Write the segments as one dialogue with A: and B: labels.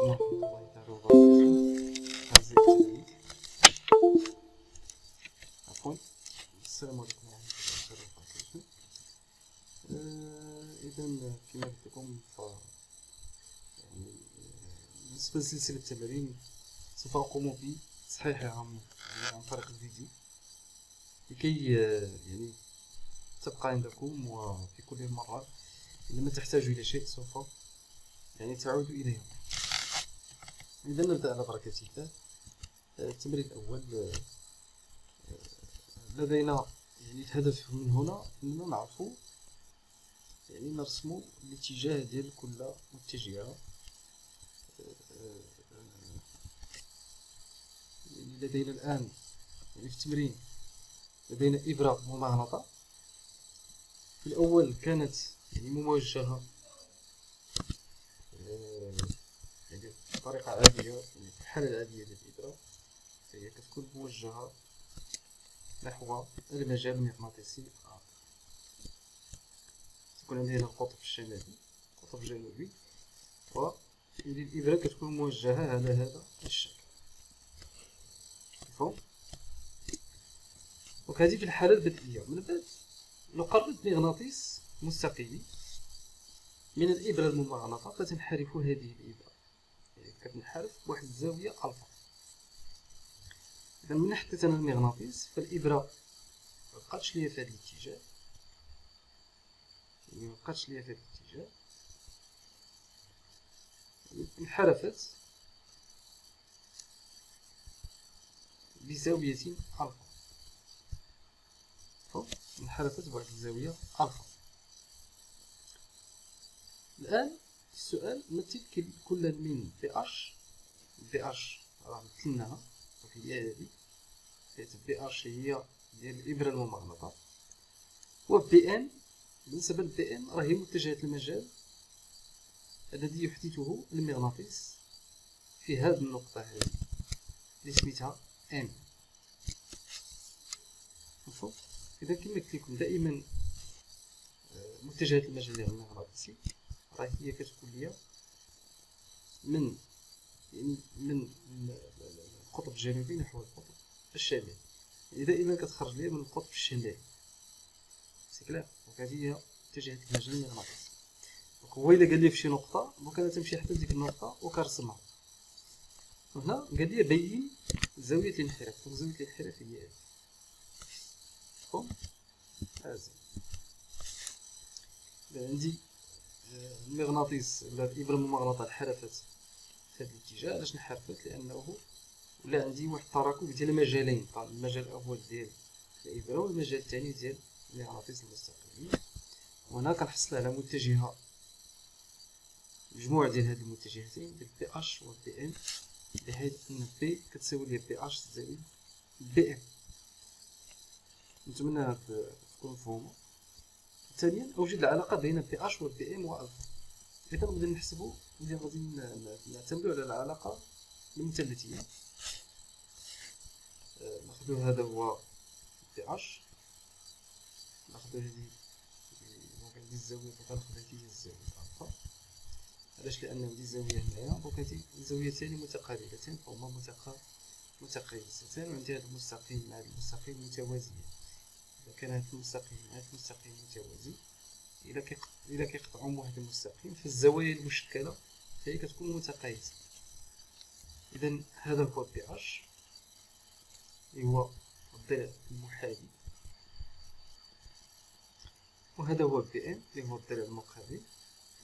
A: الله تعالى وبركاته. أعزائي التلاميذ، عفوا، السلام عليكم ورحمة الله تعالى وبركاته. إذا كما قلت لكم بالنسبة لسلسلة التمارين سوف أقوم بتصحيحها عن طريق الفيديو لكي تبقى عندكم، وفي كل مرة عندما تحتاجوا إلى شيء سوف تعود إليه. إذا نبدأ على بركة الله. التمرين الأول لدينا الهدف من هنا أننا نعرفوا نرسموا الاتجاه ديال كل متجهة. لدينا الآن في التمرين لدينا إبرة ممغنطة. في الأول كانت موجهة بطريقة عادية، في الحالة العادية للإبرة فهي كتكون موجهة نحو المجال المغناطيسي. تكون عندنا القطب الشمالي والقطب الجنوبي، والإبرة كتكون موجهة على هذا الشكل. مفهوم؟ وهذه في الحالة البدئية. من بعد نقرب مغناطيس مستقيم من الإبرة الممغنطة، فتنحرف هذه الإبرة، كتنحرف بواحد الزاوية ألفا. إذا من حطيت أنا المغناطيس فالإبرة مبقاتش ليا في هذا الاتجاه، مبقاتش ليا في هذا الاتجاه، انحرفت بزاوية ألفا. انحرفت بواحد الزاوية ألفا. الآن السؤال مثل كل من بي اش راه مثلناها وهي هذه، حيت بي اش هي ديال الإبرة الممغنطة، و بي ان بالنسبة لبي ان راه هي متجهة المجال الذي يحدثه المغناطيس في هذه النقطة هذه اللي سميتها ام. مفهوم؟ إذا كما قلت لكم دائما متجهة المجال المغناطيسي راه هي كتكون ليا من القطب الجنوبي نحو القطب الشمالي. دائما كتخرج ليا من القطب الشمالي، سكلا. وهذه هي اتجاه المجال المغناطيسي. هو إلا قال لي في شي نقطة، دونك أنا تمشي حتى لديك النقطة وكنرسمها. هنا قال لي بين زاوية الانحراف، زاوية الانحراف هي هذه. مفهوم؟ عندي المغناطيس ولا الإبرة الممغنطة انحرفت في هذا الاتجاه. علاش انحرفت؟ لأنه ولا عندي واحد التراكم ديال المجالين، المجال الأول ديال الإبرة والمجال الثاني ديال المغناطيس المستقيم. وهنا كنحصل على متجهة، مجموع ديال هاد المتجهتين ديال بي اش و بي ام، بحيث ان بي كتساوي لي بي اش تساوي بي ام. نتمنى تكون مفهومة. ثانيا أوجد العلاقة بين بي اش و بي ام و الفا. إذا غادي نحسبو، غادي نعتمدو على العلاقة المثلثية. ناخدو هذا هو بي اش، ناخدو هذه الزاوية، كناخدو هذه الزاوية الفا. علاش؟ لأن هذه الزاوية هنايا، دونك هذه الزاويتان متقاربتان فهما متقايستان، وعندي هذا المستقيم مع المستقيم متوازيان. إذا كان هذا المستقيم مع هذا المستقيم متوازي، إلا كيقطعوا واحد المستقيم فالزوايا المشكلة فهي كتكون متقايسة. إذا هذا هو بي اش اللي هو الضلع المحاذي، وهذا هو بي ام اللي هو الضلع المقابل،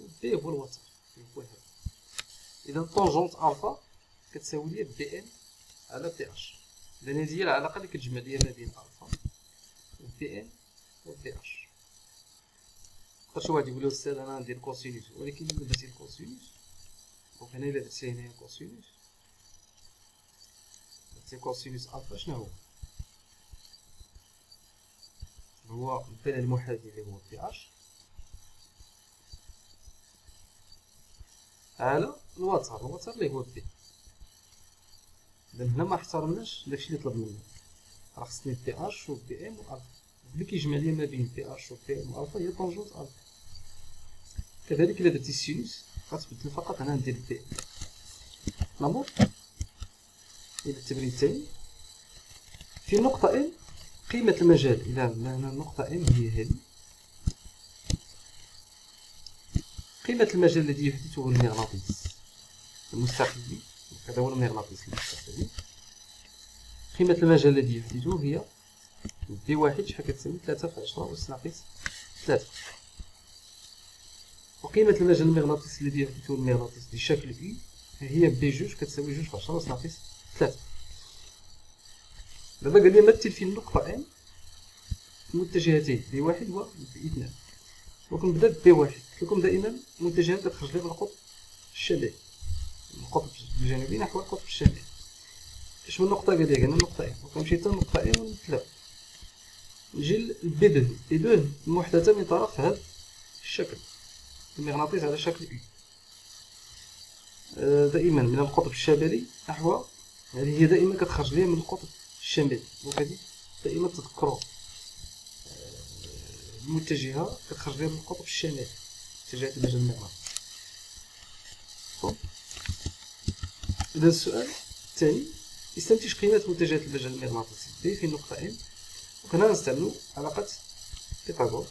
A: وبي هو الوتر اللي هو هذا. إذا طونجونت ألفا كتساوي لي بي ام على بي اش. إذا هذه هي العلاقة اللي كتجمع لي ما بين ألفا و بي ام و بي اش. شي واحد يقول أستاذ أنا ندير كوسينوس، ولكن إلا درتي الكوسينوس، دونك أنا إلا درتي هنايا كوسينوس، درتي كوسينوس ألفا، شنو هو الضلع المحاذي اللي هو بي اش على الوتر اللي هو بي. إذا هنا ما احترمناش داكشي اللي طلب منا، راه خصني بي اش و بي ام و الفا. اللي كيجمع لي ما بين بي اش و بي ام و الفا هي طونجونت الفا. كذلك إلا درتي السينوس غتبدل فقط هنا ندير بي. نمر إلى التمرين الثاني. في النقطة M قيمة المجال، إذا هنا النقطة M هي هذه، قيمة المجال الذي يحدثه المغناطيس المستقبلي، هذا هو المغناطيس المستقبلي، قيمة المجال الذي يحدثه هي بي واحد شحال كتساوي 3 في 10 أس ناقص 3. وقيمة المجال المغناطيسي الذي يحدثه المغناطيس بشكل إي هي بي جوج كتساوي 2 في 10 أس ناقص 3. دابا قال لي مثل في النقطة M متجهتين بي واحد و بي اثنان، وكنبدا بي واحد. قلت لكم دائما المتجهات كتخرج لي من القطب الشمالي، من القطب الجنوبي نحو القطب الشمالي. شنو النقطة قال لي؟ قالنا النقطة M، وكنمشي حتى النقطة M ونتلاو نجي لبي دو. بي دو المحدثة من طرف هذا الشكل، المغناطيس على شكل إي، دائما من القطب الشمالي نحو، هذه هي دائما كتخرج لي من القطب الشمالي. وكذلك دائما تذكروا المتجهة كتخرج لي من القطب الشمالي، اتجاهات المجال المغناطيسي. إذا السؤال الثاني، استنتج قيمة متجهات المجال المغناطيسي B في النقطة M. وهنا نستعملوا علاقة فيثاغورس،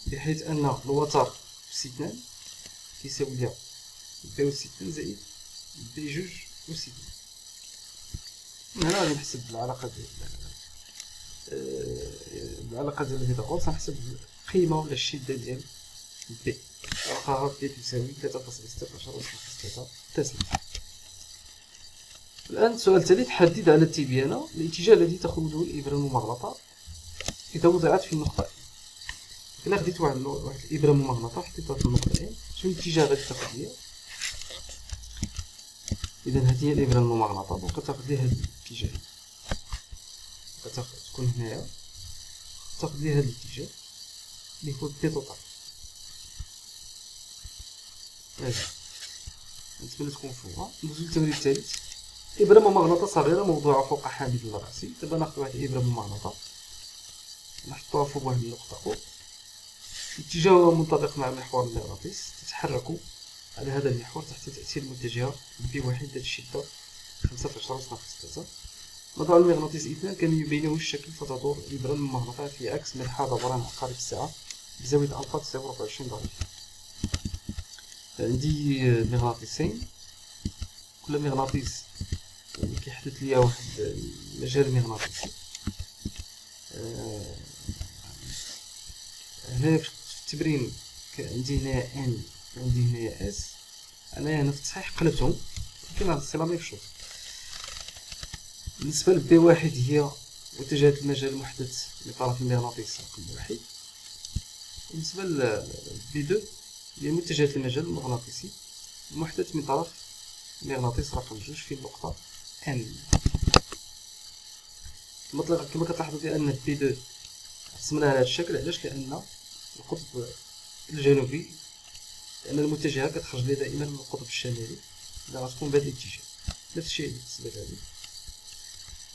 A: بحيث أن الوتر أس اثنان كيساوي ليها بي أس اثنان زائد بي جوج أس اثنان. هنا غادي نحسب العلاقة ديال فيثاغورس، غنحسب القيمة ولا الشدة ديال بي، نلقاها بي تساوي 3.16 أس ناقص 3 تسلا. الآن السؤال الثالث، حدد على التبيانة الاتجاه الذي تأخذه الإبرة الممغنطة إذا وضعت في النقطة M. إلا خديت واحد الإبرة ممغنطة حطيتها في النقطة M، شنو الاتجاه غادي تاخد ليا؟ إذا هذه هي الإبرة الممغنطة، دونك تاخد ليا هاد الاتجاه، تكون هنايا تاخد ليا هاد الاتجاه اللي هو بي توتال. نتمنى تكون مفهومة. ندوزو للتمرين الثالث. إبرة ممغنطة صغيرة موضوعة فوق حامل الرأسي. دابا ناخد واحد الإبرة ممغنطة نحطوها فوق واحد النقطة أو، اتجاهها منطبق مع محور المغناطيس، تتحرك على هذا المحور تحت تأثير متجهة بي واحد ذات الشدة 5 في 10 أس ناقص 3. موضوع المغناطيس اثنان كان يبينه الشكل، فتدور الإبرة الممغنطة في عكس منحى دوران عقارب الساعة بزاوية ألفا تساوي 24 درجة. عندي مغناطيسين، كل مغناطيس كيحدث ليا واحد المجال مغناطيسي. هنا في التمرين عندي هنايا ان وعندي هنايا اس، انايا هنا في التصحيح قلبتهم ولكن هاد الصيغه ماشي بشوط. بالنسبه لبي واحد هي متجهات المجال المحدث لطرف المغناطيس رقم واحد، وبالنسبه لبي دو هي متجهات المجال المغناطيسي المحدث من طرف المغناطيس رقم جوج في النقطه ان. كما كتلاحظوا بان بي دو رسمناها على هذا الشكل، علاش؟ لان القطب الجنوبي، لان المتجهه كتخرج لي دائما من القطب الشمالي، اذا غتكون بهذا الاتجاه. نفس الشيء بالنسبه لهذه،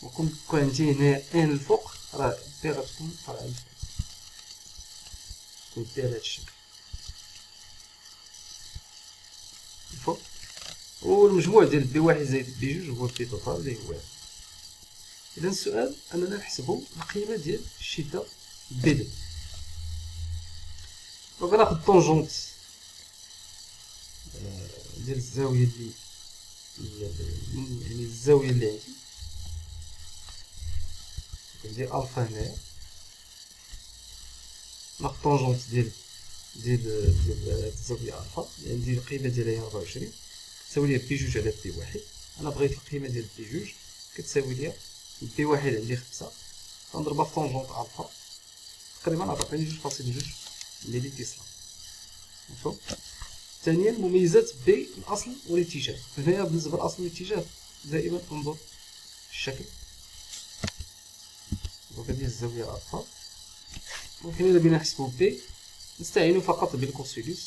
A: وكون عندي هنا ان الفوق راه بي غتكون طالعه الفوق، تكون بي على هذا الشكل الفوق. والمجموع ديال بي واحد زائد بي جوج هو بي توتال اللي هو. اذا السؤال اننا نحسبوا القيمه ديال الشده بي دو. دونك غناخد طونجونت ديال الزاويه اللي يعني الزاويه اللي عندي الفا هنايا، ناخد طونجونت ديال الزاويه الفا اللي عندي القيمه ديالها هي 24 كتساوي ليا بي جوج على بي واحد. انا بغيت القيمه ديال بي جوج كتساوي ليا بي واحد عندي 5 غنضربها في طونجونت الفا تقريبا عطاتني 2.2 ملي تيسلا. مفهوم؟ ثانيا مميزات بي الاصل والاتجاه. هنايا بالنسبه للاصل والاتجاه دائما انظر الشكل، وهذه الزاويه الفا. ممكن الا بغينا نحسبوا بي نستعين فقط بالكوسينوس،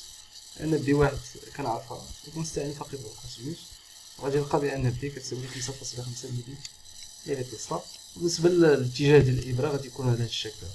A: لان بي واحد كنعرفها، ونستعين فقط بالكوسينوس وغادي نلقى بان بي كتساوي 5.5 ملي تيسلا. بالنسبه للاتجاه ديال الابره غادي يكون هذا الشكل.